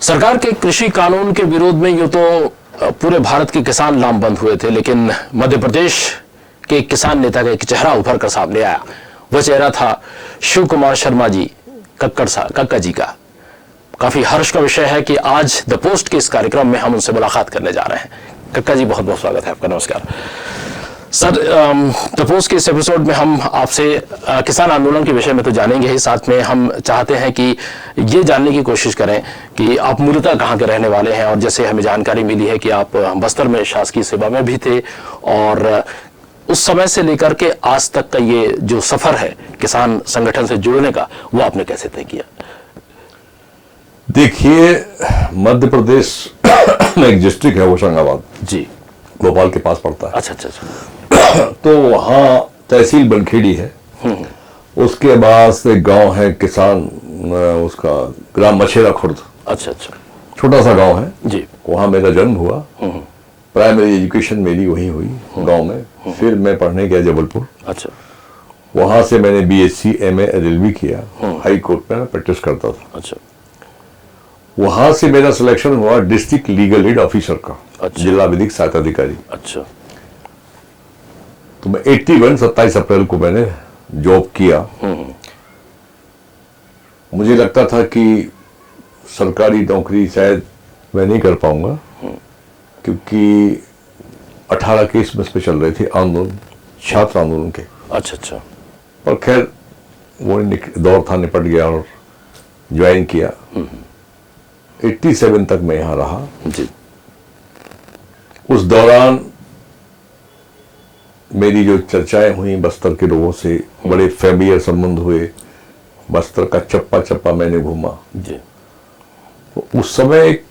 सरकार के कृषि कानून के विरोध में यूं तो पूरे भारत के किसान लामबंद हुए थे, लेकिन मध्य प्रदेश के एक किसान नेता का एक चेहरा उभर कर सामने आया। वह चेहरा था शिव कुमार शर्मा जी, कक्का जी का। काफी हर्ष का विषय है कि आज द पोस्ट के इस कार्यक्रम में हम उनसे मुलाकात करने जा रहे हैं। कक्का जी, बहुत बहुत स्वागत है आपका। नमस्कार सर। द पोस्ट के इस एपिसोड में हम आपसे किसान आंदोलन के विषय में तो जानेंगे ही, साथ में हम चाहते हैं कि ये जानने की कोशिश करें कि आप मूलतः कहाँ के रहने वाले हैं। और जैसे हमें जानकारी मिली है कि आप बस्तर में शासकीय सेवा में भी थे, और उस समय से लेकर के आज तक का ये जो सफर है किसान संगठन से जुड़ने का, वो आपने कैसे तय किया? देखिए, मध्य प्रदेश में एक डिस्ट्रिक्ट है होशंगाबाद जी, भोपाल के पास पड़ता है। अच्छा। तो वहाँ तहसील बनखेड़ी है, उसके बाद एक गांव है किसान, उसका ग्राम मछेरा खुर्द। अच्छा, छोटा सा गांव है जी। वहाँ मेरा जन्म हुआ, प्राइमरी एजुकेशन मेरी वहीं हुई गांव में। फिर मैं पढ़ने गया जबलपुर। अच्छा। वहां से मैंने BSc MA LLB किया, हाई कोर्ट में मैं प्रैक्टिस करता था। अच्छा। वहां से मेरा सिलेक्शन हुआ डिस्ट्रिक्ट लीगल एड ऑफिसर का। अच्छा। जिला विधिक सहायता अधिकारी। अच्छा। तो मैं 27 अप्रैल को मैंने जॉब किया। मुझे लगता था कि सरकारी नौकरी शायद मैं नहीं कर पाऊंगा, क्योंकि 18 केस में पे चल रहे थे आंदोलन, छात्र आंदोलन के। अच्छा। पर खैर वो दौर था, निपट गया और ज्वाइन किया। 87 तक मैं यहाँ रहा जी। उस दौरान मेरी जो चर्चाएं हुई बस्तर के लोगों से, बड़े फैमिलियर संबंध हुए। बस्तर का चप्पा चप्पा मैंने घूमा जी। उस समय एक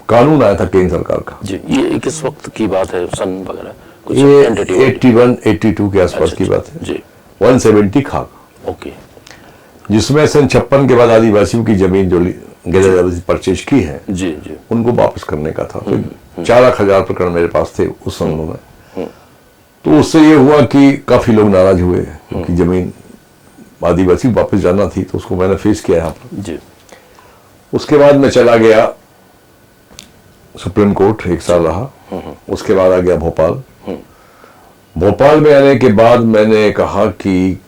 कानून आया था केंद्र सरकार का जी। ये किस वक्त की बात है, सन वगैरह कुछ? ये 81-82 के आसपास की बात है जी। 170 खाक। ओके। जिसमें सन 56 के बाद आदिवासियों की जमीन जो गैर परचेज की है जी, उनको वापस करने का था। तो 4,000 प्रकरण मेरे पास थे उस समय में। तो उससे ये हुआ कि काफी लोग नाराज हुए, क्योंकि जमीन आदिवासी वापस जाना थी। तो उसको मैंने फेस किया यहाँ पर जी। उसके बाद मैं चला गया सुप्रीम कोर्ट, 1 साल रहा। उसके बाद आ गया भोपाल। भोपाल में आने के बाद मैंने कहा कि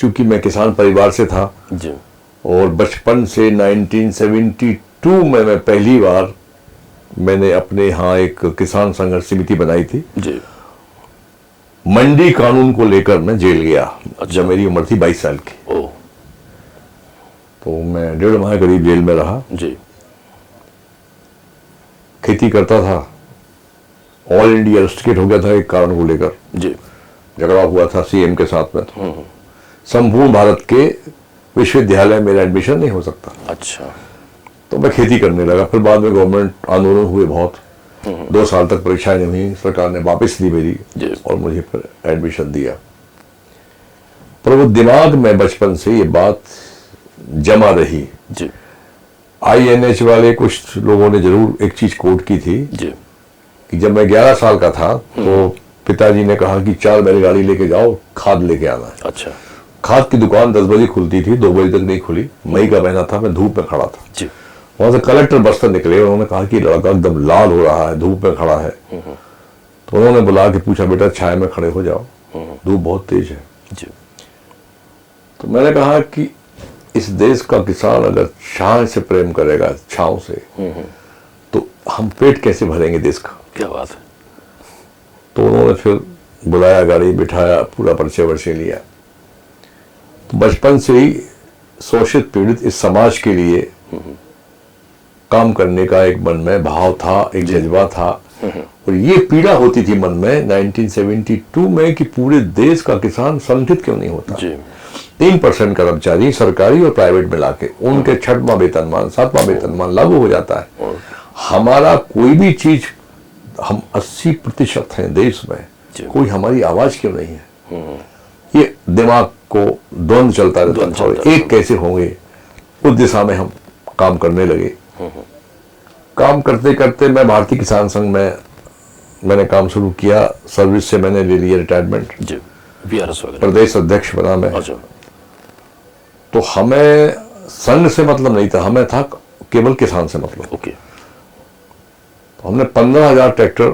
चूंकि मैं किसान परिवार से था जी, और बचपन से 1972 में मैं पहली बार मैंने अपने यहाँ एक किसान संघर्ष समिति बनाई थी जी। मंडी कानून को लेकर मैं जेल गया। अच्छा। जब मेरी उम्र थी 22 साल की। ओ। तो मैं 1.5 माह करीब जेल में रहा। जी। खेती करता था, ऑल इंडिया रस्टिकेट हो गया था एक कारण को लेकर। जी। झगड़ा हुआ था CM के साथ में। संपूर्ण भारत के विश्वविद्यालय मेरा एडमिशन नहीं हो सकता। अच्छा। तो मैं खेती करने लगा। फिर बाद में गवर्नमेंट आंदोलन हुए बहुत। 2 साल तक परीक्षाएं नहीं हुई, सरकार ने वापस ली मेरी और मुझे फिर एडमिशन दिया। पर वो दिमाग में बचपन से ये बात जमा रही जी। INH वाले कुछ लोगों ने जरूर एक चीज कोट की थी जी। कि जब मैं 11 साल का था तो पिताजी ने कहा कि 4 बैलगाड़ी लेके जाओ, खाद लेके आना है। अच्छा। खाद की दुकान 10 बजे खुलती थी, 2 बजे तक नहीं खुली। मई का महीना था, मैं धूप में खड़ा था जी। वहां से कलेक्टर बस्तर निकले। उन्होंने कहा कि लड़का एकदम लाल हो रहा है, धूप में खड़ा है। तो उन्होंने बुला के पूछा, बेटा छाया में खड़े हो जाओ, धूप बहुत तेज है जी। तो मैंने कहा कि इस देश का किसान अगर छाया से प्रेम करेगा, छांव से, तो हम पेट कैसे भरेंगे देश का? क्या बात है। तो उन्होंने फिर बुलाया, गाड़ी बिठाया, पूरा परिचय लिया। तो बचपन से ही शोषित पीड़ित इस समाज के लिए काम करने का एक मन में भाव था, एक जज्बा था। और ये पीड़ा होती थी मन में 1972 में कि पूरे देश का किसान संगठित क्यों नहीं होता। 3% कर्मचारी सरकारी और प्राइवेट मिला के उनके 6वां वेतनमान 7वां वेतनमान लागू हो जाता है। हमारा कोई भी चीज, हम 80% हैं देश में, कोई हमारी आवाज क्यों नहीं है? ये दिमाग को द्वंद चलता रहता था, एक कैसे होंगे, उस दिशा में हम काम करने लगे। काम करते करते मैं भारतीय किसान संघ में मैंने काम शुरू किया। सर्विस से मैंने ले लिया रिटायरमेंट जी, VRS वगैरह, प्रदेश अध्यक्ष बना मैं। अच्छा। तो हमें संघ से मतलब नहीं था, हमें था केवल किसान से मतलब। ओके। तो हमने 15,000 ट्रैक्टर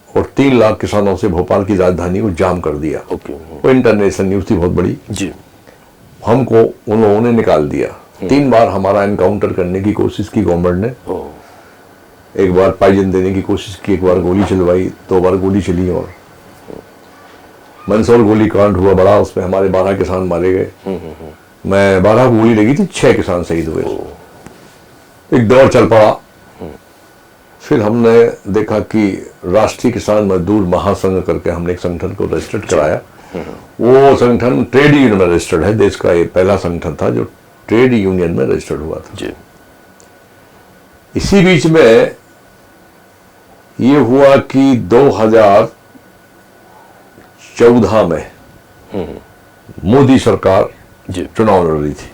और 3 लाख किसानों से भोपाल की राजधानी को जाम कर दिया। ओके। वो इंटरनेशनल न्यूज थी बहुत बड़ी। जी। हमको उन लोगों ने निकाल दिया। 3 बार हमारा एनकाउंटर करने की कोशिश की गवर्नमेंट ने। ओ। एक बार पाइजन देने की कोशिश की, एक बार गोली चलवाई, 2 बार गोली चली और मंदसौर गोली कांड हुआ बड़ा, उसमें हमारे 12 किसान मारे गए। मैं 12 को गोली लगी थी, 6 किसान शहीद हुए। एक दौर चल पड़ा। फिर हमने देखा कि राष्ट्रीय किसान मजदूर महासंघ करके हमने एक संगठन को रजिस्टर्ड कराया। वो संगठन ट्रेड यूनियन में रजिस्टर्ड है, देश का ये पहला संगठन था जो ट्रेड यूनियन में रजिस्टर्ड हुआ था। जी। इसी बीच में ये हुआ कि 2014 में मोदी सरकार जी। चुनाव लड़ रही थी।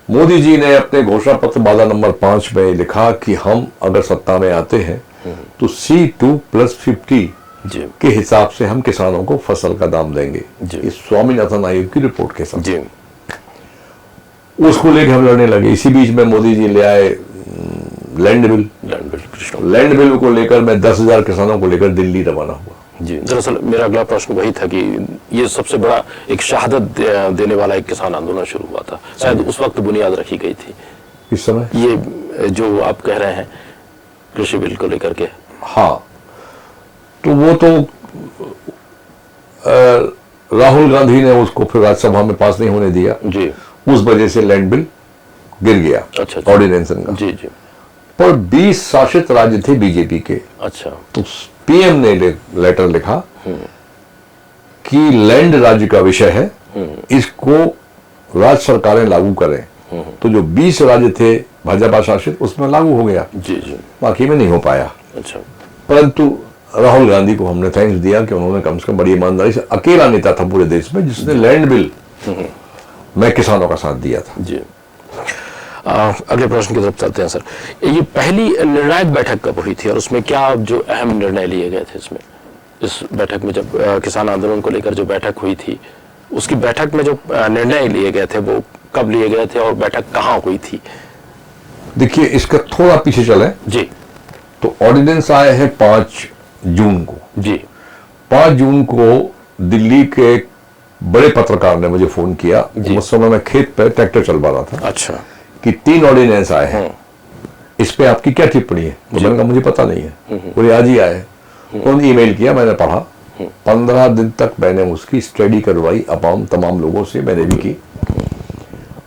मोदी जी ने अपने घोषणा पत्र माला नंबर 5 में लिखा कि हम अगर सत्ता में आते हैं तो C2+50 जी। के हिसाब से हम किसानों को फसल का दाम देंगे। जी। इस स्वामीनाथन आयोग की रिपोर्ट के साथ जी। उसको लेकर हम लड़ने लगे। इसी बीच में मोदी जी ले आए लैंड बिल। लैंड बिल को लेकर मैं 10,000 किसानों को लेकर दिल्ली रवाना हुआ। जी। दरअसल मेरा अगला प्रश्न वही था कि ये सबसे बड़ा एक शहादत देने वाला एक किसान आंदोलन शुरू हुआ था, शायद उस वक्त बुनियाद रखी गई थी। इस समय ये जो आप कह रहे हैं कृषि बिल को लेकर के। हाँ, तो वो तो राहुल गांधी ने उसको फिर राज्यसभा में पास नहीं होने दिया। जी। उस वजह से लैंड बिल गिर गया। अच्छा। ऑर्डिनेंस का। जी। जी। पर 20 शासित राज्य थे बीजेपी के। अच्छा। तो पीएम ने लेटर लिखा कि लैंड राज्य का विषय है, इसको राज्य सरकारें लागू करें। तो जो 20 राज्य थे भाजपा शासित उसमें लागू हो गया। जी। जी। बाकी में नहीं हो पाया। अच्छा। परंतु राहुल गांधी को हमने थैंक्स दिया कि उन्होंने कम से कम बड़ी ईमानदारी से, अकेला नेता था पूरे देश में जिसने लैंड बिल में किसानों का साथ दिया था। जी। अगले प्रश्न की तरफ चलते हैं सर। ये पहली निर्णायक बैठक कब हुई थी और उसमें क्या जो अहम निर्णय लिए गए थे इसमें? इस बैठक में जब किसान आंदोलन को लेकर जो बैठक हुई थी, उसकी बैठक में जो निर्णय लिए गए थे वो कब लिए गए थे और बैठक कहाँ हुई थी? देखिए, इसका थोड़ा पीछे चले जी। तो ऑर्डिनेंस आया है 5 जून को। जी। 5 जून को दिल्ली के एक बड़े पत्रकार ने मुझे फोन किया। उस समय मैं खेत पे ट्रैक्टर चलवा रहा था। अच्छा। कि 3 ऑर्डिनेंस आए हैं, इस पे आपकी क्या टिप्पणी है? तो मैंने कहा मुझे पता नहीं है। बोले आज ही आए। उन्होंने ईमेल किया, मैंने पढ़ा। 15 दिन तक मैंने उसकी स्टडी करवाई, तमाम लोगों से मैंने भी की।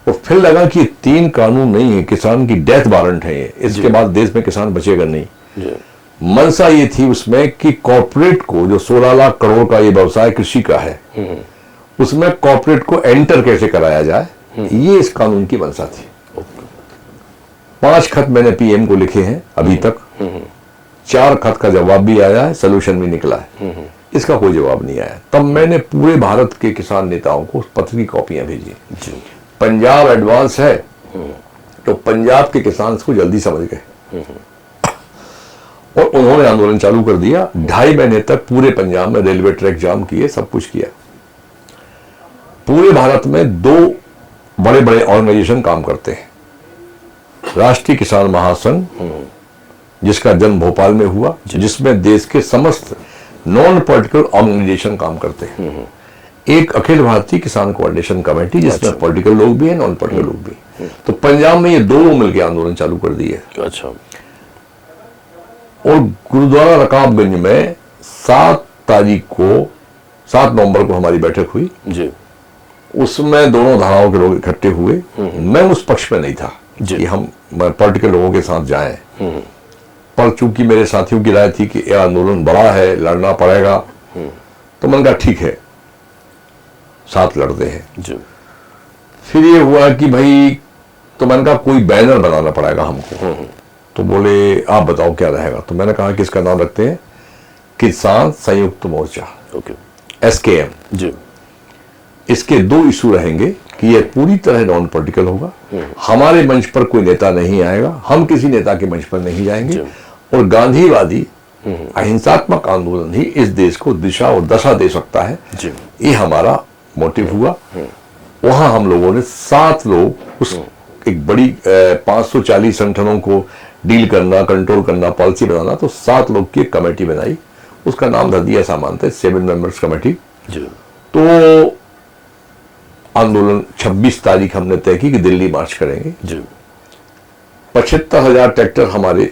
और फिर लगा कि 3 कानून नहीं है, किसान की डेथ वारंट है ये। इसके बाद देश में किसान बचेगा नहीं। मंशा ये थी उसमें कि कॉर्पोरेट को, जो 16 लाख करोड़ का ये व्यवसाय कृषि का है, उसमें कॉर्पोरेट को एंटर कैसे कराया जाए, ये इस कानून की मंशा थी। 5 खत मैंने पीएम को लिखे हैं अभी तक। 4 खत का जवाब भी आया है, सोल्यूशन भी निकला है। इसका कोई जवाब नहीं आया। तब मैंने पूरे भारत के किसान नेताओं को उस पत्र की कॉपियां भेजी। पंजाब एडवांस है तो पंजाब के किसान इसको जल्दी समझ गए और उन्होंने आंदोलन चालू कर दिया। 2.5 महीने तक पूरे पंजाब में रेलवे ट्रैक जाम किए, सब कुछ किया। पूरे भारत में 2 बड़े बड़े ऑर्गेनाइजेशन काम करते हैं। राष्ट्रीय किसान महासंघ, जिसका जन्म भोपाल में हुआ, जिसमें देश के समस्त नॉन पॉलिटिकल ऑर्गेनाइजेशन काम करते हैं। एक अखिल भारतीय किसान कोऑर्डिनेशन कमेटी, जिसमें पॉलिटिकल लोग भी हैं, नॉन पॉलिटिकल लोग भी। तो पंजाब में ये दोनों मिलकर आंदोलन चालू कर दिए। अच्छा। और गुरुद्वारा रकाबगंज में 7 नवंबर को हमारी बैठक हुई। जी। उसमें दोनों धाराओं के लोग इकट्ठे हुए। मैं उस पक्ष में नहीं था कि हम पॉलिटिकल लोगों के साथ जाएं, पर चूंकि मेरे साथियों की राय थी कि यह आंदोलन बड़ा है, लड़ना पड़ेगा, तो मैंने कहा ठीक है, साथ लड़ते हैं। जी। फिर ये हुआ कि भाई, तो मैंने कहा कोई बैनर बनाना पड़ेगा हमको। तो बोले आप बताओ क्या रहेगा? तो मैंने कहा कि इसका नाम रखते हैं किसान संयुक्त मोर्चा, ओके, SKM। जी। इसके 2 इशू रहेंगे कि यह पूरी तरह नॉन पॉलिटिकल होगा। हमारे मंच पर कोई नेता नहीं आएगा, हम किसी नेता के मंच पर नहीं जाएंगे, और गांधीवादी अहिंसात्मक आंदोलन ही इस देश को दिशा और दशा दे सकता है। जी। ये हमारा मोटिव हुआ। वहां हम लोगों ने 7 लोग उस एक बड़ी 540 संगठनों को डील करना, कंट्रोल करना, पॉलिसी बनाना, तो 7 लोग की एक कमेटी बनाई, उसका नाम धर दिया सामान्यतः 7 मेंबर्स कमेटी। तो आंदोलन 26 तारीख हमने तय की कि दिल्ली मार्च करेंगे। 75,000 ट्रैक्टर हमारे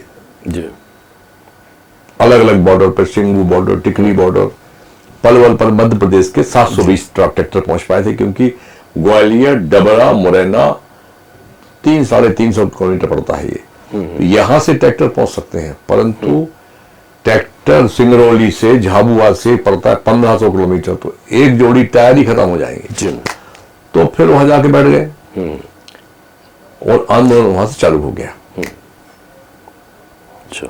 अलग अलग बॉर्डर पर, सिंगू बॉर्डर, टिकरी बॉर्डर, पलवल पर मध्य प्रदेश के 720 ट्रैक्टर पहुंच पाए थे, क्योंकि ग्वालियर, डबरा, मुरैना 300-350 किलोमीटर पड़ता है ये। यहां से ट्रैक्टर पहुंच सकते हैं, परंतु ट्रैक्टर सिंगरौली से, झाबुआ से पड़ता है 1500 किलोमीटर, तो एक जोड़ी टायर ही खत्म हो जाएंगे। तो फिर वहां जाके बैठ गए और आंदोलन वहां से चालू हो गया। अच्छा,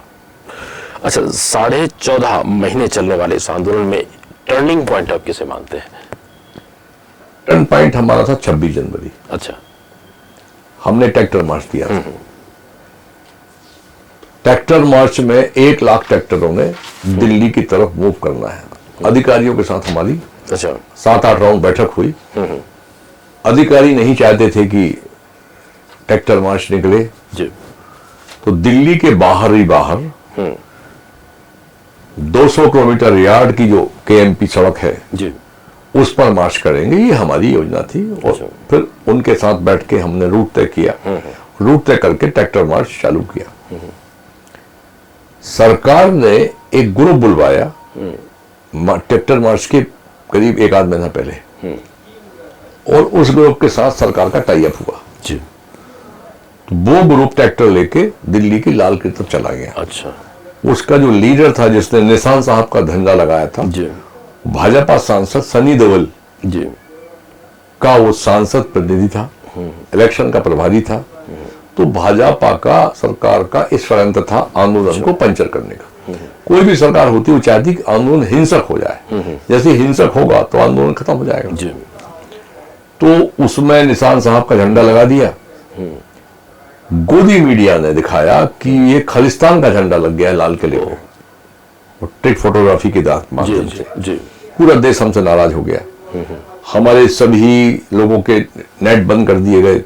14.5 महीने चलने वाले इस आंदोलन में टर्निंग पॉइंट आप किसे मानते हैं? टर्न पॉइंट हमारा था 26 जनवरी। अच्छा, हमने हमने ट्रैक्टर मार्च किया था। ट्रैक्टर मार्च में 1 लाख ट्रैक्टरों ने दिल्ली की तरफ मूव करना है। अधिकारियों के साथ हमारी अच्छा 7-8 राउंड बैठक हुई। अधिकारी नहीं चाहते थे कि ट्रैक्टर मार्च निकले, जी, तो दिल्ली के बाहर ही बाहर 200 किलोमीटर यार्ड की जो केएमपी सड़क है जी, उस पर मार्च करेंगे, ये हमारी योजना थी। और फिर उनके साथ बैठ के हमने रूट तय किया। रूट तय करके ट्रैक्टर मार्च चालू किया। सरकार ने एक ग्रुप बुलवाया ट्रैक्टर मार्च के करीब 1 आध महीना पहले, और उस ग्रुप के साथ सरकार का टाई अप हुआ जी। तो वो ग्रुप ट्रैक्टर लेके दिल्ली की लाल की तरफ चला गया। अच्छा उसका जो लीडर था, जिसने निशान साहब का झंडा लगाया था, जी, भाजपा सांसद सनी देओल जी, का वो सांसद प्रतिनिधि था, इलेक्शन का प्रभारी था। तो भाजपा का, सरकार का इस षड्यंत्र था आंदोलन को पंचर करने का। कोई भी सरकार होती वो चाहती कि आंदोलन हिंसक हो जाए, जैसे हिंसक होगा तो आंदोलन खत्म हो जाएगा जी। तो उसमें निशान साहब का झंडा लगा दिया। गोदी मीडिया ने दिखाया कि ये खालिस्तान का झंडा लग गया है लाल किले पे, ट्रिक फोटोग्राफी के माध्यम से। जी, पूरा देश हमसे नाराज हो गया। हमारे सभी लोगों के नेट बंद कर दिए गए।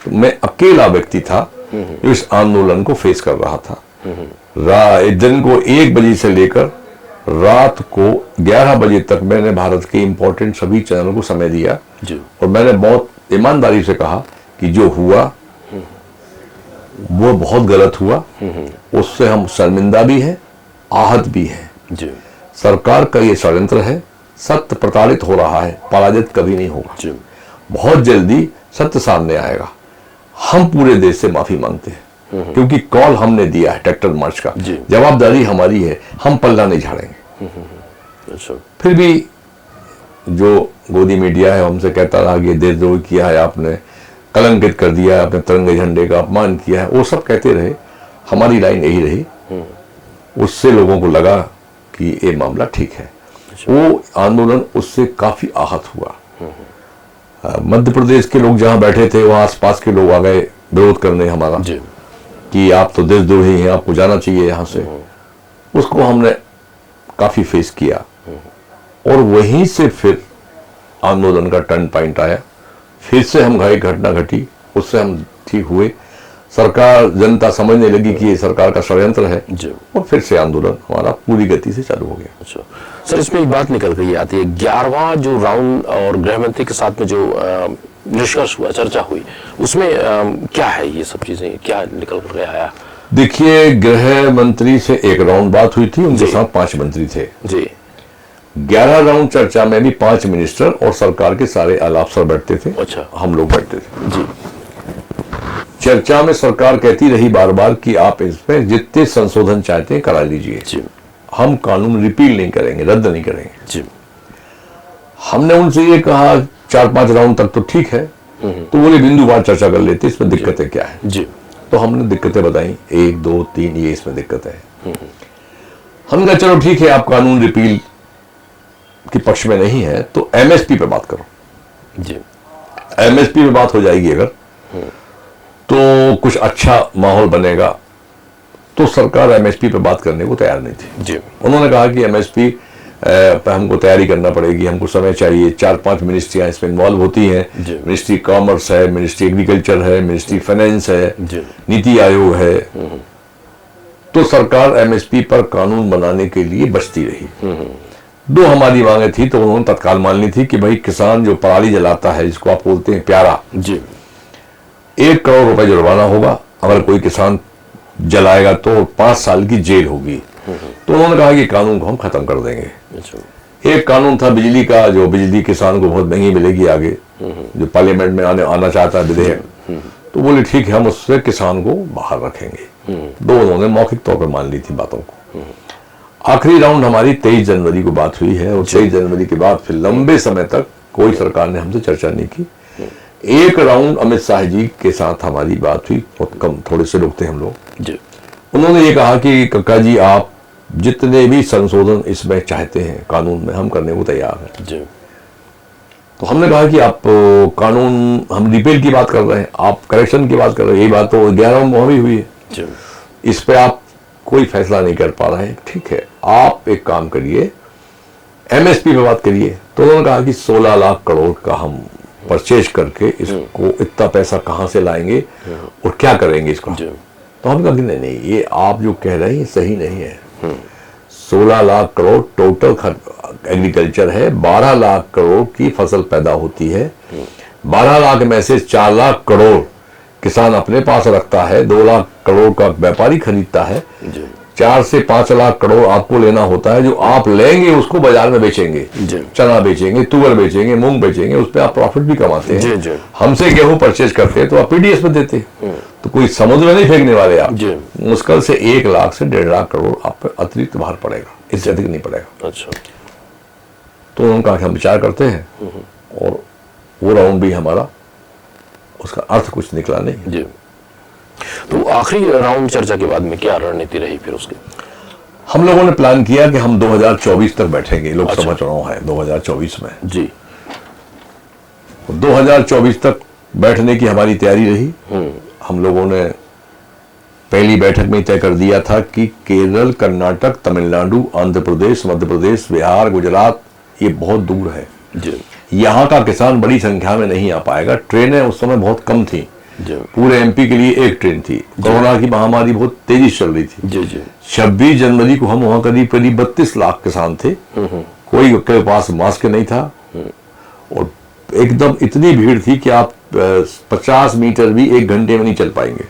तो मैं अकेला व्यक्ति था जो इस आंदोलन को फेस कर रहा था। दिन को 1 बजे से लेकर रात को 11 बजे तक मैंने भारत के इंपॉर्टेंट सभी चैनलों को समय दिया जी। और मैंने बहुत ईमानदारी से कहा कि जो हुआ वो बहुत गलत हुआ। उससे हम शर्मिंदा भी हैं, आहत भी हैं। जी, सरकार का ये षड्यंत्र है, सत्य प्रताड़ित हो रहा है, पराजित कभी नहीं होगा। जी। बहुत जल्दी सत्य सामने आएगा। हम पूरे देश से माफी मांगते हैं, क्योंकि कॉल हमने दिया है ट्रैक्टर मार्च का, जवाबदारी हमारी है, हम पल्ला नहीं झाड़ेंगे। अच्छा। फिर भी जो गोदी मीडिया है हमसे कहता रहा कि देशद्रोह किया है आपने, कलंकित कर दिया है, अपने तिरंगे झंडे का अपमान किया है, वो सब कहते रहे। हमारी लाइन यही रही। उससे लोगों को लगा कि ये मामला ठीक है। वो आंदोलन उससे काफी आहत हुआ। मध्य प्रदेश के लोग जहां बैठे थे वहां आसपास के लोग आ गए विरोध करने हमारा कि आप तो देशद्रोही हैं, आपको जाना चाहिए यहां से। उसको हमने काफी फेस किया और वहीं से फिर आंदोलन का टर्न पॉइंट आया। फिर से हम घाई घटना घटी, उससे हम ठीक हुए। सरकार, जनता समझने लगी कि ये सरकार का षड्यंत्र है और फिर से आंदोलन हमारा पूरी गति से चालू हो गया। अच्छा सर, इसमें एक बात निकल कर आती है, 11वां जो राउंड और गृह मंत्री के साथ में जो निष्कर्ष हुआ, चर्चा हुई, उसमें क्या है ये सब चीजें, क्या निकल कर आया? देखिए, गृह मंत्री से 1 राउंड बात हुई थी, उनके साथ 5 मंत्री थे जी। 11 राउंड चर्चा में भी 5 मिनिस्टर और सरकार के सारे आला अफसर बैठते थे। अच्छा। हम लोग बैठते थे जी। चर्चा में सरकार कहती रही बार बार कि आप इसमें जितने संशोधन चाहते हैं करा लीजिए, हम कानून रिपील नहीं करेंगे, रद्द नहीं करेंगे जी। हमने उनसे ये कहा 4-5 राउंड तक तो ठीक है, तो बोले बिंदुवार चर्चा कर लेते, इसमें दिक्कतें क्या है जी। तो हमने दिक्कतें बताई, 1, 2, 3 ये इसमें दिक्कत है। हमने कहा चलो ठीक है, आप कानून रिपील के पक्ष में नहीं है तो एमएसपी पे बात करो जी। एमएसपी पे बात हो जाएगी अगर तो कुछ अच्छा माहौल बनेगा। तो सरकार एमएसपी पे बात करने को तैयार नहीं थी जी। उन्होंने कहा कि एमएसपी पर हमको तैयारी करना पड़ेगी, हमको समय चाहिए। 4-5 मिनिस्ट्रियां इसमें इन्वॉल्व होती हैं। मिनिस्ट्री कॉमर्स है, मिनिस्ट्री एग्रीकल्चर है, मिनिस्ट्री फाइनेंस है, नीति आयोग है। तो सरकार एमएसपी पर कानून बनाने के लिए बचती रही। 2 हमारी मांगे थी, तो उन्होंने तत्काल मान ली थी कि भाई किसान जो पराली जलाता है, जिसको आप बोलते हैं प्यारा, 1 करोड़ रुपए जुर्माना होगा। अगर कोई किसान जलाएगा तो 5 साल की जेल होगी। तो उन्होंने कहा कि कानून को हम खत्म कर देंगे। एक कानून था बिजली का, जो बिजली किसान को बहुत महंगी मिलेगी आगे, जो पार्लियामेंट में आना चाहता है विधेयक। तो बोले ठीक है, हम उससे किसान को बाहर रखेंगे। 2 उन्होंने मौखिक तौर पर मान ली थी बातों को। आखिरी राउंड हमारी 23 जनवरी को बात हुई है, और 23 जनवरी के बाद फिर लंबे समय तक कोई सरकार ने हमसे चर्चा नहीं की। एक राउंड अमित शाह जी के साथ हमारी बात हुई, बहुत कम, थोड़े से लोग थे हम लोग। उन्होंने ये कहा कि कक्का जी, आप जितने भी संशोधन इसमें चाहते हैं कानून में, हम करने को तैयार हैं। तो हमने कहा कि आप कानून, हम रिपेल की बात कर रहे हैं, आप करेक्शन की बात कर रहे हैं, यही बात तो 11 में भी हुई है। इस पे आप कोई फैसला नहीं कर पा रहे हैं, ठीक है, आप एक काम करिए, एमएसपी पे बात करिए। तो उन्होंने कहा कि 16 लाख करोड़ का हम परचेज करके इसको इतना पैसा कहां से लाएंगे और क्या करेंगे इसको। तो हम कहा कि नहीं, ये आप जो कह रहे हैं सही नहीं है। 16 लाख करोड़ टोटल एग्रीकल्चर है, 12 लाख करोड़ की फसल पैदा होती है। 12 लाख में से 4 लाख करोड़ किसान अपने पास रखता है, 2 लाख करोड़ का व्यापारी खरीदता है, 4 से 5 लाख करोड़ आपको लेना होता है, जो आप लेंगे उसको बाजार में बेचेंगे, चना बेचेंगे, तुअर बेचेंगे, मूंग बेचेंगे, उस पर आप प्रॉफिट भी कमाते हैं। हमसे गेहूं परचेज करते हैं तो आप पीडीएस में देते हैं, तो कोई समुद्र में नहीं फेंकने वाले आप। मुश्किल से 1 लाख से 1.5 लाख करोड़ आप पर अतिरिक्त बाहर पड़ेगा, इससे अधिक नहीं पड़ेगा। अच्छा। तो उन्होंने कहा कि हम विचार करते हैं, और वो राउंड भी हमारा, उसका अर्थ कुछ निकला नहीं। जी। तो आखिरी राउंड चर्चा के बाद में क्या रणनीति रही फिर उसकी? हम लोगों ने प्लान किया कि हम 2024 तक बैठेंगे, लोकसभा चुनाव है 2024 में जी। 2024 तक बैठने की हमारी तैयारी रही। हम लोगों ने पहली बैठक में तय कर दिया था कि केरल, कर्नाटक, तमिलनाडु, आंध्र प्रदेश, मध्य प्रदेश, बिहार, गुजरात, ये बहुत दूर है जी। यहाँ का किसान बड़ी संख्या में नहीं आ पाएगा। ट्रेनें उस समय बहुत कम थी, पूरे एमपी के लिए 1 ट्रेन थी। कोरोना की महामारी बहुत तेजी से चल रही थी। जी जी। 26 जनवरी को हम वहां करीब 32 लाख किसान थे, कोई के पास मास्क नहीं था, और एकदम इतनी भीड़ थी कि आप 50 मीटर भी 1 घंटे में नहीं चल पाएंगे।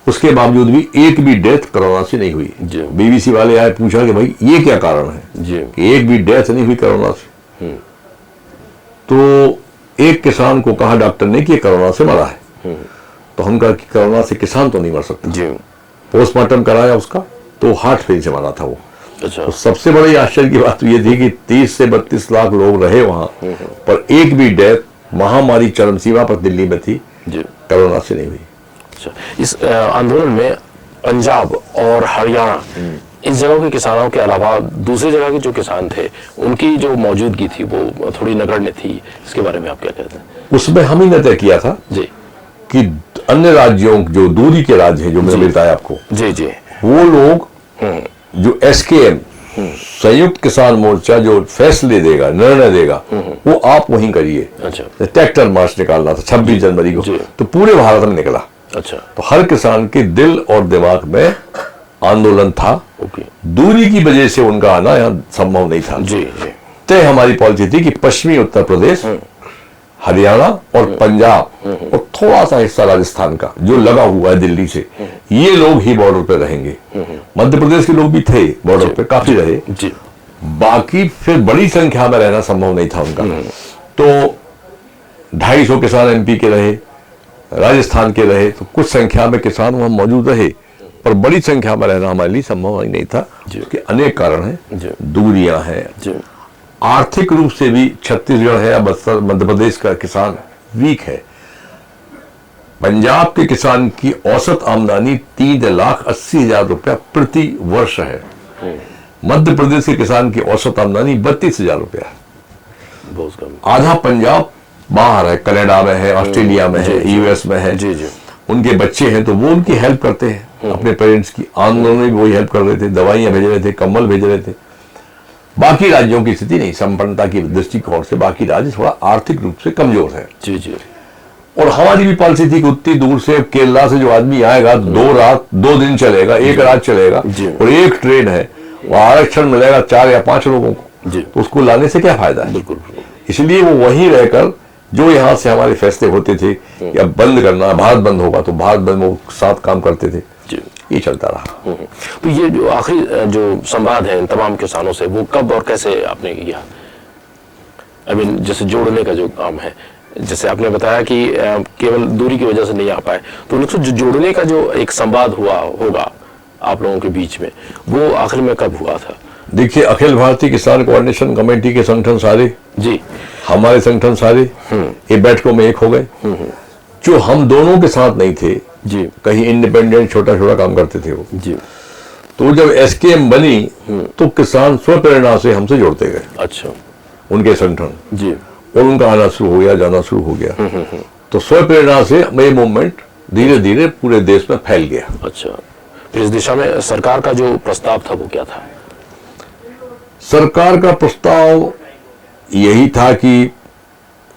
उसके बावजूद भी एक भी डेथ कोरोना से नहीं हुई। बीबीसी वाले आए, पूछा कि भाई ये क्या कारण है कि एक भी डेथ नहीं हुई कोरोना से। तो एक किसान को कहा डॉक्टर ने कि कोरोना से मरा है। तो हम कहा कि कोरोना से किसान तो नहीं मर सकता। पोस्टमार्टम कराया उसका, तो हार्ट फेल से मरा था वो। अच्छा। तो सबसे बड़ी आश्चर्य की बात तो ये थी कि 30 से 32 लाख लोग रहे वहां, पर एक भी डेथ महामारी चरम सीमा पर दिल्ली में थी, कोरोना से नहीं हुई। अच्छा। इस आंदोलन में पंजाब और हरियाणा, इन जगहों के किसानों के अलावा दूसरी जगह के जो किसान थे, उनकी जो मौजूदगी थी वो थोड़ी नगण्य थी। इसके बारे में आप क्या कहते हैं? उसमें हम ही ने तय किया था जी कि अन्य राज्यों, जो दूरी के राज्य हैं, जो मैंने बताया आपको, जी जी, वो लोग जो एसकेएम, संयुक्त किसान मोर्चा जो फैसले देगा, निर्णय देगा, वो आप वहीं करिए। अच्छा। ट्रैक्टर मार्च निकालना था 26 जनवरी को, तो पूरे भारत में निकला। अच्छा। तो हर किसान के दिल और दिमाग में आंदोलन था। ओके। दूरी की वजह से उनका आना यहाँ संभव नहीं था। जी जी। तय हमारी पॉलिसी थी कि पश्चिमी उत्तर प्रदेश, हरियाणा और पंजाब और थोड़ा सा हिस्सा राजस्थान का जो लगा हुआ है दिल्ली से, ये लोग ही बॉर्डर पे रहेंगे। मध्य प्रदेश के लोग भी थे बॉर्डर पे, काफी रहे। जी। बाकी फिर बड़ी संख्या में रहना संभव नहीं था उनका। तो 250 किसान एमपी के रहे, राजस्थान के रहे, तो कुछ संख्या में किसान वहां मौजूद रहे, पर बड़ी संख्या में रहना हमारे लिए संभव ही नहीं था। उसके अनेक कारण हैं, दूरियां हैं, आर्थिक रूप से भी छत्तीसगढ़ है या मध्य प्रदेश का किसान वीक है। पंजाब के किसान की औसत आमदनी 3,80,000 रुपया प्रति वर्ष है। मध्य प्रदेश के किसान की औसत आमदनी 32,000 रुपया है। आधा पंजाब बाहर है, कनाडा में है, ऑस्ट्रेलिया में है, यूएस में है। उनके बच्चे हैं तो वो उनकी हेल्प करते हैं, अपने पेरेंट्स की। आंदोलन में भी वही हेल्प कर रहे थे, दवाइयां भेज रहे थे, कंबल भेज रहे थे। बाकी राज्यों की स्थिति नहीं, संपन्नता की दृष्टिकोण से बाकी राज्य थोड़ा आर्थिक रूप से कमजोर है। जी जी। और हमारी भी पॉलिसी थी कि उतनी दूर से केरला से जो आदमी आएगा 2 दिन चलेगा, 1 रात चलेगा, और 1 ट्रेन है, वो आरक्षण मिलेगा 4 या 5 लोगों को, तो उसको लाने से क्या फायदा है। बिल्कुल। इसलिए वो वहीं रहकर जो यहाँ से हमारे फैसले होते थे कि अब बंद करना, भारत बंद होगा, तो भारत बंद वो साथ काम करते थे, ये चलता रहा। तो ये जो आखिरी जो संवाद है इन तमाम किसानों से, वो कब और कैसे आपने किया? जैसे जोड़ने का जो काम है, जैसे आपने बताया कि केवल दूरी की वजह से नहीं आ पाए, तो उनको जो जोड़ने का जो एक संवाद हुआ होगा आप लोगों के बीच में, वो आखिर में कब हुआ था? देखिए, अखिल भारतीय किसान कोऑर्डिनेशन कमेटी के संगठन सारे जी, हमारे संगठन सारे ये बैठकों में एक हो गए। जो हम दोनों के साथ नहीं थे जी, कहीं इंडिपेंडेंट छोटा छोटा काम करते थे वो जी, तो जब एसकेएम बनी तो किसान स्वप्रेरणा से हमसे जोड़ते गए। अच्छा, उनके संगठन जी, और उनका आना शुरू हो गया, जाना शुरू हो गया। तो स्वप्रेरणा से ये मूवमेंट धीरे धीरे पूरे देश में फैल गया। अच्छा, फिर इस दिशा में सरकार का जो प्रस्ताव था वो क्या था? सरकार का प्रस्ताव यही था कि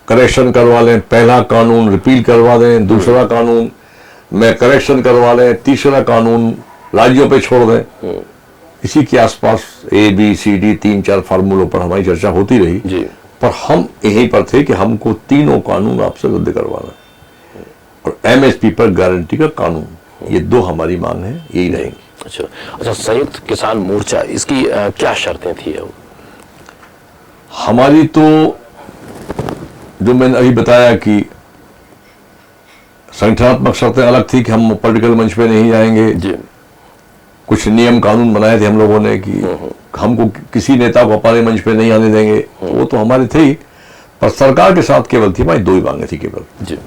करेक्शन करवा लें, पहला कानून रिपील करवा दें, दूसरा कानून में करेक्शन करवा लें, तीसरा कानून राज्यों पे छोड़ दें। इसी के आसपास ABCD 3-4 फार्मूलों पर हमारी चर्चा होती रही जी, पर हम यहीं पर थे कि हमको तीनों कानून आपसे रद्द करवाना और MSP पर गारंटी का कानून, ये 2 हमारी मांग है, यही रहेंगी। अच्छा, संयुक्त किसान मोर्चा, इसकी क्या शर्तें थी? हमारी तो जो मैंने अभी बताया कि संगठनात्मक शर्तें अलग थी कि हम पॉलिटिकल मंच पे नहीं जाएंगे। जी, कुछ नियम कानून बनाए थे हम लोगों ने कि हमको किसी नेता को हमारे मंच पे नहीं आने देंगे, वो तो हमारे थे ही, पर सरकार के साथ केवल थी हमारी 2 ही मांगे थी केवल। जी,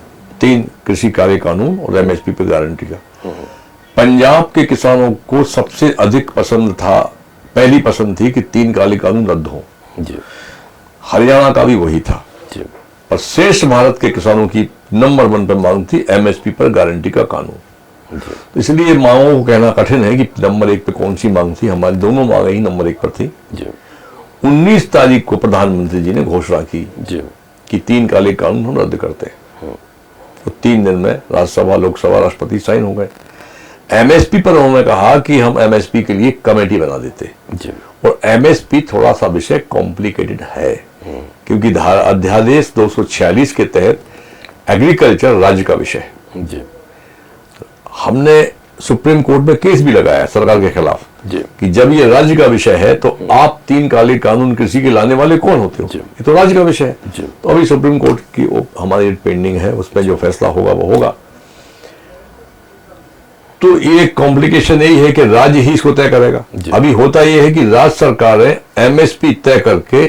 3 कृषि कार्य कानून और MSP पे गारंटी का। पंजाब के किसानों को सबसे अधिक पसंद था, पहली पसंद थी कि 3 काले कानून रद्द हो। जी, हरियाणा का भी वही था। जी, और शेष भारत के किसानों की नंबर 1 पर मांग थी MSP पर गारंटी का कानून। तो इसलिए मांगों को कहना कठिन है कि नंबर 1 पे कौन सी मांग थी। हमारी दोनों मांगे ही नंबर 1 पर थी। जी, 19 तारीख को प्रधानमंत्री जी ने घोषणा की जी, कि 3 काले कानून हम रद्द करते हैं। तो 3 दिन में राज्यसभा, लोकसभा, राष्ट्रपति साइन हो गए। MSP पर उन्होंने कहा कि हम MSP के लिए कमेटी बना देते। जी, और MSP थोड़ा सा विषय कॉम्प्लिकेटेड है क्योंकि अध्यादेश 246 के तहत एग्रीकल्चर राज्य का विषय है। जी, हमने सुप्रीम कोर्ट में केस भी लगाया सरकार के खिलाफ जी, कि जब ये राज्य का विषय है तो आप 3 काले कानून कृषि के लाने वाले कौन होते हो? ये तो राज्य का विषय है। जी, तो अभी सुप्रीम कोर्ट की हमारी पेंडिंग है, उसमें जो फैसला होगा वो होगा। तो ये कॉम्प्लिकेशन यही है कि राज्य ही इसको तय करेगा। अभी होता यह है कि राज्य सरकारें MSP तय करके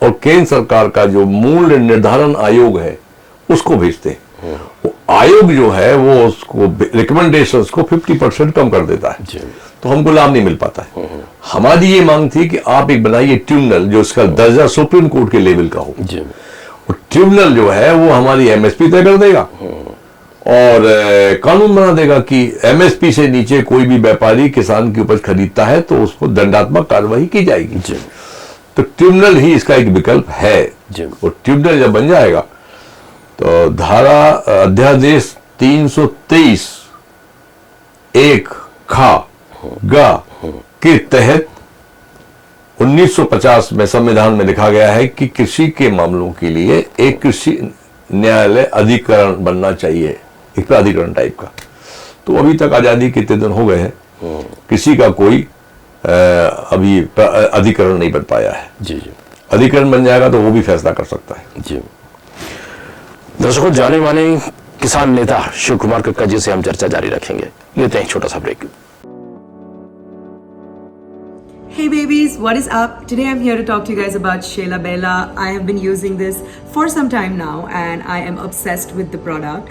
और केंद्र सरकार का जो मूल्य निर्धारण आयोग है उसको भेजते हैं। वो आयोग जो है वो उसको रिकमेंडेशंस को 50% कम कर देता है, तो हमको लाभ नहीं मिल पाता है। हमारी ये मांग थी कि आप एक बनाइए ट्रिब्यूनल जो इसका दर्जा सुप्रीम कोर्ट के लेवल का हो। ट्रिब्यूनल जो है वो हमारी MSP तय कर देगा और कानून बना देगा कि MSP से नीचे कोई भी व्यापारी किसान की उपज खरीदता है तो उसको दंडात्मक कार्रवाई की जाएगी। तो ट्रिब्यूनल ही इसका एक विकल्प है। और ट्रिब्यूनल जब बन जाएगा तो धारा अध्यादेश 323 1 खा गा के तहत 1950 में संविधान में लिखा गया है कि कृषि के मामलों के लिए एक कृषि न्यायालय अधिकरण बनना चाहिए, एक प्राधिकरण टाइप का। तो अभी तक आजादी कितने दिन हो गए हैं, किसी का कोई अभी अधिकरण नहीं बन पाया है। जी, अधिकरण बन जाएगा तो वो भी फैसला कर सकता है। जी। दर्शकों, जाने माने किसान नेता शिव कुमार कक्का जी से हम चर्चा जारी रखेंगे। लेते हैं छोटा सा break. Hey babies, what is up? Today I'm here to talk to you guys about Shela Bella. I have been using this for some time now and I am obsessed with the product.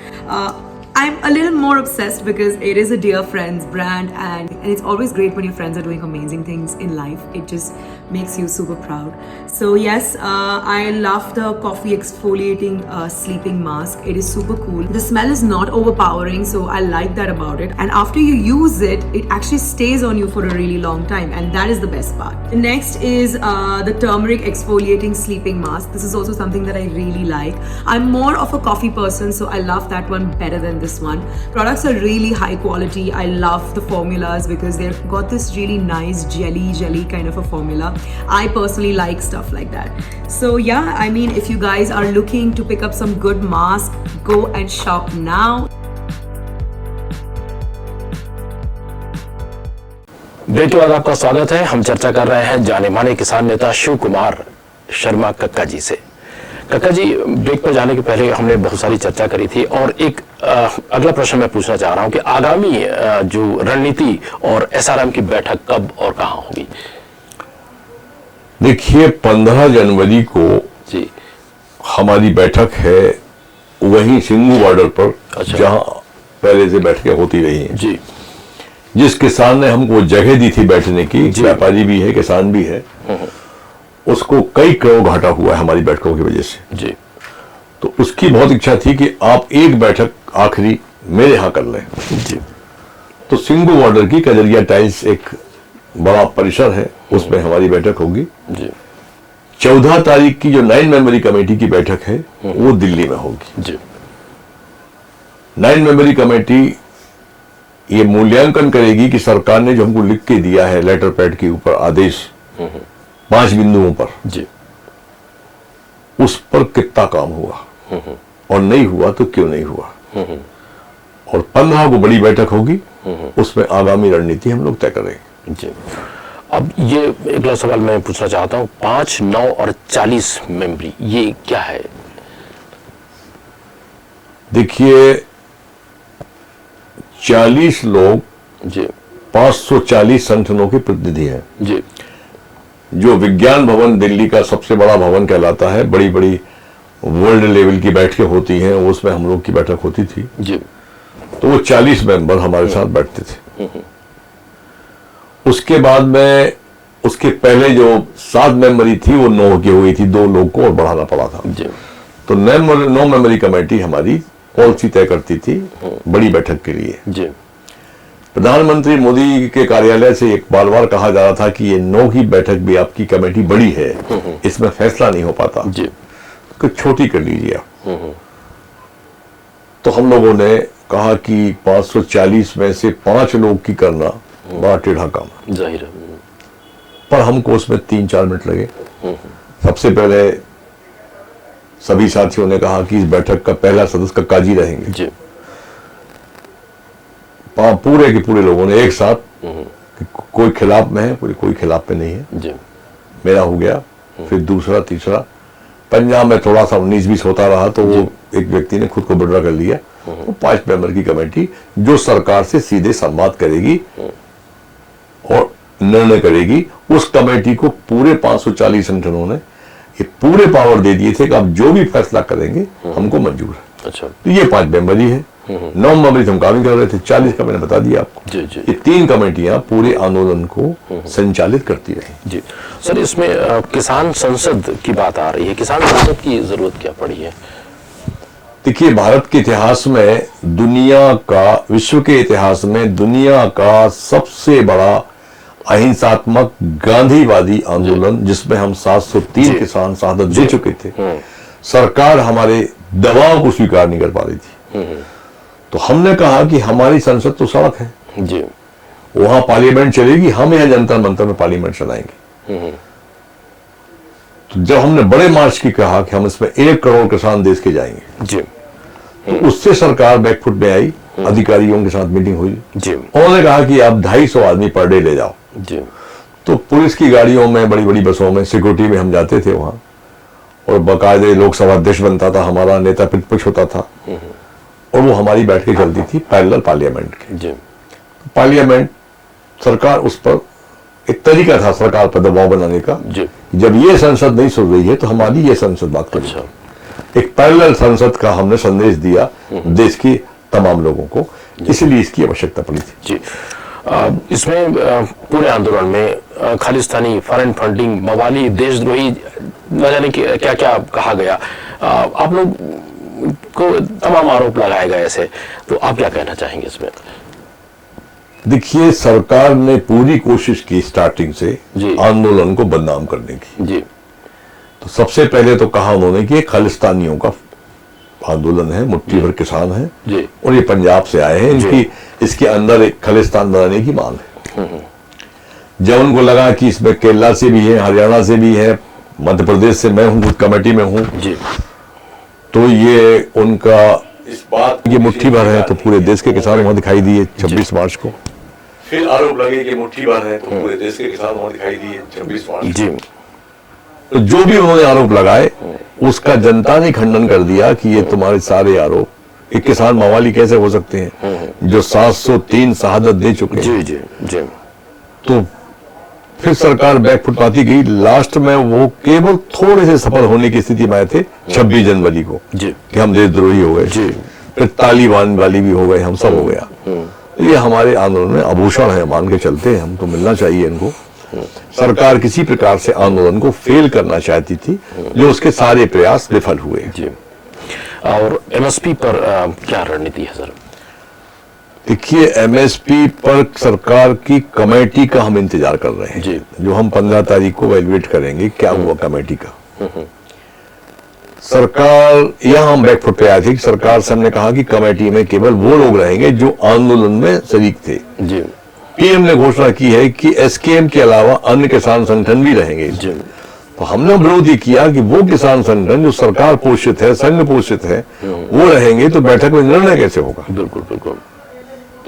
I'm a little more obsessed because it is a dear friends brand, and it's always great when your friends are doing amazing things in life. It just makes you super proud. So yes, I love the coffee exfoliating sleeping mask. It is super cool. The smell is not overpowering, so I like that about it. And after you use it, it actually stays on you for a really long time, and that is the best part. The next is the turmeric exfoliating sleeping mask. This is also something that I really like. I'm more of a coffee person, so I love that one better than this one. Products are really high quality. I love the formulas because they've got this really nice jelly kind of a formula. I personally like stuff like that. So yeah, I mean, if you guys are looking to pick up some good mask, go and shop now. Break के बाद आपका स्वागत है। हम चर्चा कर रहे हैं जाने माने किसान नेता शिव कुमार शर्मा कक्का जी से। कक्का जी, ब्रेक पर जाने के पहले हमने बहुत सारी चर्चा करी थी और एक अगला प्रश्न मैं पूछना चाह रहा हूं कि आगामी जो रणनीति और एसआरएम की बैठक कब और कहां होगी? देखिए, 15 जनवरी को जी हमारी बैठक है वहीं सिंघू बॉर्डर पर। अच्छा। जहां पहले से बैठकें होती रही हैं। जी जिस किसान ने हमको जगह दी थी बैठने की, व्यापारी भी है, किसान भी है, उसको कई करोड़ घाटा हुआ है हमारी बैठकों की वजह से। जी तो उसकी बहुत इच्छा थी कि आप एक बैठक आखिरी मेरे यहां कर लें। जी तो सिंघू बॉर्डर की कजरिया टाइल्स एक बड़ा परिसर है, उसमें हमारी बैठक होगी। जी 14 तारीख की जो 9 मेंबरी कमेटी की बैठक है वो दिल्ली में होगी। जी 9 मेंबरी कमेटी ये मूल्यांकन करेगी कि सरकार ने जो हमको लिख के दिया है लेटर पैड के ऊपर आदेश 5 बिंदुओं पर, जी उस पर कितना काम हुआ और नहीं हुआ तो क्यों नहीं हुआ। और 15 को बड़ी बैठक होगी, उसमें आगामी रणनीति हम लोग तय करेंगे। जी अब ये अगला सवाल मैं पूछना चाहता हूं, 5, 9 और 40 मेंबरी ये क्या है? देखिए, 40 लोग जी 540 संगठनों के प्रतिनिधि हैं। जी जो विज्ञान भवन दिल्ली का सबसे बड़ा भवन कहलाता है, बड़ी बड़ी वर्ल्ड लेवल की बैठकें होती हैं, उसमें हम लोग की बैठक होती थी। जी तो वो 40 मेंबर हमारे साथ बैठते थे। उसके बाद में उसके पहले जो 7 मेंबरी थी वो 9 की हुई थी, 2 लोग को और बढ़ाना पड़ा था। जी तो 9 मेंबरी कमेटी हमारी पॉलिसी तय करती थी बड़ी बैठक के लिए। जी प्रधानमंत्री मोदी के कार्यालय से एक बार बार कहा जा रहा था कि ये 9 की बैठक भी आपकी कमेटी बड़ी है, इसमें फैसला नहीं हो पाता, जी तो छोटी कर लीजिए आप। तो हम लोगों ने कहा कि 540 में से 5 लोग की करना बड़ा टेढ़ा काम है। जाहिर है। पर हमको उसमें 3-4 मिनट लगे। सबसे पहले सभी साथियों ने कहा कि इस बैठक का पहला सदस्य कक्का जी रहेंगे। जी पूरे के पूरे लोगों ने एक साथ कि कोई खिलाफ में है, कोई खिलाफ में नहीं है। जी मेरा हो गया, फिर दूसरा, तीसरा। पंजाब में थोड़ा सा 19-20 होता रहा तो वो एक व्यक्ति ने खुद को विड्रॉ कर लिया। वो 5 मेंबर की कमेटी जो सरकार से सीधे संवाद करेगी और निर्णय करेगी, उस कमेटी को पूरे 540 संगठनों ने ये पूरे पावर दे दिए थे कि आप जो भी फैसला करेंगे हमको मंजूर है। अच्छा। तो ये 5 मेंबर ही है। 9 मेंबर हम काम कर रहे थे, 40 का मैंने बता दिया आपको। जी जी ये 3 कमेटियां पूरे आंदोलन को संचालित करती रही। जी सर, इसमें किसान संसद की बात आ रही है। किसान संसद की जरूरत क्या पड़ी है? देखिए, भारत के इतिहास में दुनिया का, विश्व के इतिहास में दुनिया का सबसे बड़ा अहिंसात्मक गांधीवादी आंदोलन, जिसमें हम 703 किसान शहादत दे चुके थे, सरकार हमारे दबाव को स्वीकार नहीं कर पा रही थी। तो हमने कहा कि हमारी संसद तो सड़क है, जी वहां पार्लियामेंट चलेगी, हम यहां जंतर मंतर में पार्लियामेंट चलाएंगे। तो जब हमने बड़े मार्च की कहा कि हम इसमें 1 करोड़ किसान देश के जाएंगे, जी तो उससे सरकार बैकफुट में आई। अधिकारियों के साथ मीटिंग हुई, जी उन्होंने कहा कि आप 250 आदमी पर डे ले जाओ। जी तो पुलिस की गाड़ियों में, बड़ी बड़ी बसों में, सिक्योरिटी में हम जाते थे वहां, और बाकायदे लोकसभा अध्यक्ष बनता था, हमारा नेता प्रतिपक्ष होता था, और वो हमारी बैठकें चलती थी पैरेलल पार्लियामेंट की। जी पार्लियामेंट सरकार, उस पर एक तरीका था सरकार पर दबाव बनाने का। जी जब ये संसद नहीं सुन रही है तो हमारी ये संसद बात करेगी। अच्छा। एक पैरेलल संसद का हमने संदेश दिया देश की तमाम लोगों को, इसलिए इसकी आवश्यकता पड़ी थी। जी, इसमें पूरे आंदोलन में खालिस्तानी, फॉरेन फंडिंग, मवाली, देशद्रोही, न जाने क्या क्या कहा गया, आप लोग को तमाम आरोप लगाए गए ऐसे, तो आप क्या कहना चाहेंगे इसमें? देखिए, सरकार ने पूरी कोशिश की स्टार्टिंग से जी। आंदोलन को बदनाम करने की। जी तो सबसे पहले तो कहा उन्होंने कि ये खालिस्तानियों का आंदोलन है, मुट्ठी भर किसान है जी। और ये पंजाब से आए हैं, इनकी इसके अंदर एक खालिस्तान बनाने की मांग है। जब उनको लगा कि इसमें केरला से भी है, हरियाणा से भी है, मध्य प्रदेश से मैं हूं, खुद कमेटी में हूं, जी, तो ये उनका इस बात ये मुट्ठी भर है, तो पूरे देश के किसान वहां दिखाई दिए 26 मार्च को। फिर आरोप लगे कि मुट्ठी भर है, तो पूरे देश के किसान वहां दिखाई दिए 26 मार्च जी। तो जो भी उन्होंने आरोप लगाए उसका जनता ने खंडन कर दिया कि ये तुम्हारे सारे आरोप, एक किसान मवाली कैसे हो सकते हैं जो 703 शहादत दे चुके हैं। जी जी जी। तो फिर सरकार बैकफुट पाती गई। लास्ट में वो केवल थोड़े से सफल होने की स्थिति में आए थे 26 जनवरी को जी। कि हम देशद्रोही हो गए। जी। फिर तालिबान वाली भी हो गए, हम सब हो गया। ये हमारे आंदोलन में आभूषण है, मान के चलते हैं, हम तो मिलना चाहिए इनको। सरकार किसी प्रकार से आंदोलन को फेल करना चाहती थी, जो उसके सारे प्रयास विफल हुए। जी। और एमएसपी पर क्या रणनीति है सर? देखिए, एमएसपी पर सरकार की कमेटी का हम इंतजार कर रहे हैं जी। जो हम 15 तारीख को वैल्यूएट करेंगे क्या हुआ कमेटी का। सरकार यहां हम बैकफुट पे आए थे कि सरकार से हमने कहा कि कमेटी में केवल वो लोग रहेंगे जो आंदोलन में शरीक थे। जी। पीएम ने घोषणा की है कि एसकेएम के अलावा अन्य किसान संगठन भी रहेंगे। जी। तो हमने विरोध ये किया कि वो किसान संगठन जो सरकार पोषित है, संघ पोषित है, वो रहेंगे तो बैठक में निर्णय कैसे होगा। बिल्कुल बिल्कुल।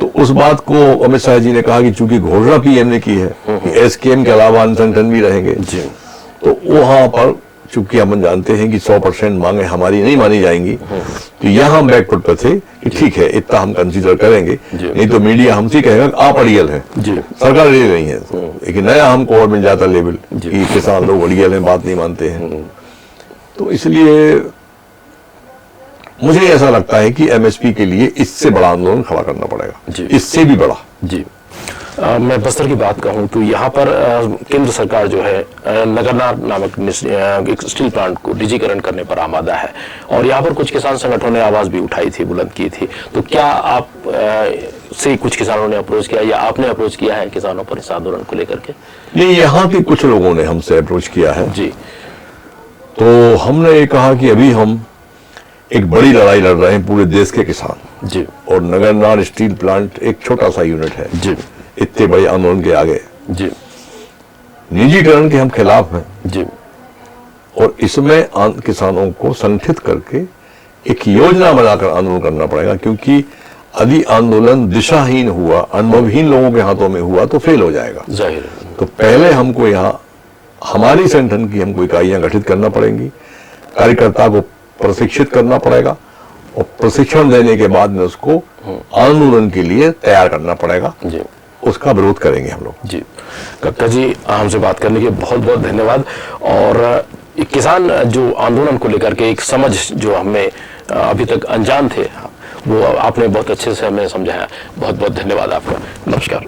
तो उस बात को अमित शाह जी ने कहा कि चूंकि घोषणा पीएम ने की है कि एसकेएम के अलावा अन्य संगठन भी रहेंगे, जी। तो वहां पर चूंकि हम जानते हैं कि 100% मांगे हमारी नहीं मानी जाएंगी, तो यहां हम बैकफुट पर थे कि ठीक है, इतना हम कंसीडर करेंगे, नहीं तो मीडिया हमसे कहेगा आप अड़ियल हैं, जी। सरकार अड़ियल नहीं है। एक नया हमको और मिल जाता लेवल कि किसान लोग अड़ियल हैं, बात नहीं मानते हैं। तो इसलिए मुझे ऐसा लगता है कि एमएसपी के लिए इससे बड़ा आंदोलन खड़ा करना पड़ेगा, जी। इससे भी बड़ा। जी। मैं बस्तर की बात कहूं तो यहाँ पर केंद्र सरकार जो है नगरनार नामक एक स्टील प्लांट को निजीकरण करने पर आमादा है, और यहाँ पर कुछ किसान संगठनों ने आवाज भी उठाई थी, बुलंद की थी। तो क्या आप से कुछ किसानों ने अप्रोच किया या आपने अप्रोच किया है किसानों पर इस आंदोलन को लेकर के? नहीं, यहाँ के कुछ लोगों ने हमसे अप्रोच किया है। जी। तो हमने ये कहा कि अभी हम एक बड़ी लड़ाई लड़ रहे हैं पूरे देश के किसान, जी। और नगरनार स्टील प्लांट एक छोटा सा यूनिट है जी। इतने बड़े आंदोलन के आगे। जी। निजीकरण के हम खिलाफ हैं, जी। और इसमें किसानों को संगठित करके एक योजना बनाकर आंदोलन करना पड़ेगा, क्योंकि यदि आंदोलन दिशाहीन हुआ, अनुभवहीन लोगों के हाथों में हुआ तो फेल हो जाएगा। जाहिर है। तो पहले हमको यहाँ हमारी संगठन की हमको इकाइयां गठित करना पड़ेंगी, कार्यकर्ता को प्रशिक्षित करना पड़ेगा, और प्रशिक्षण देने के बाद में उसको आंदोलन के लिए तैयार करना पड़ेगा। जी। उसका विरोध करेंगे हम लोग। जी। कक्का जी, हमसे बात करने के बहुत बहुत धन्यवाद। और किसान जो आंदोलन को लेकर के एक समझ जो हमें अभी तक अनजान थे, वो आपने बहुत अच्छे से हमें समझाया। बहुत बहुत धन्यवाद आपका। नमस्कार।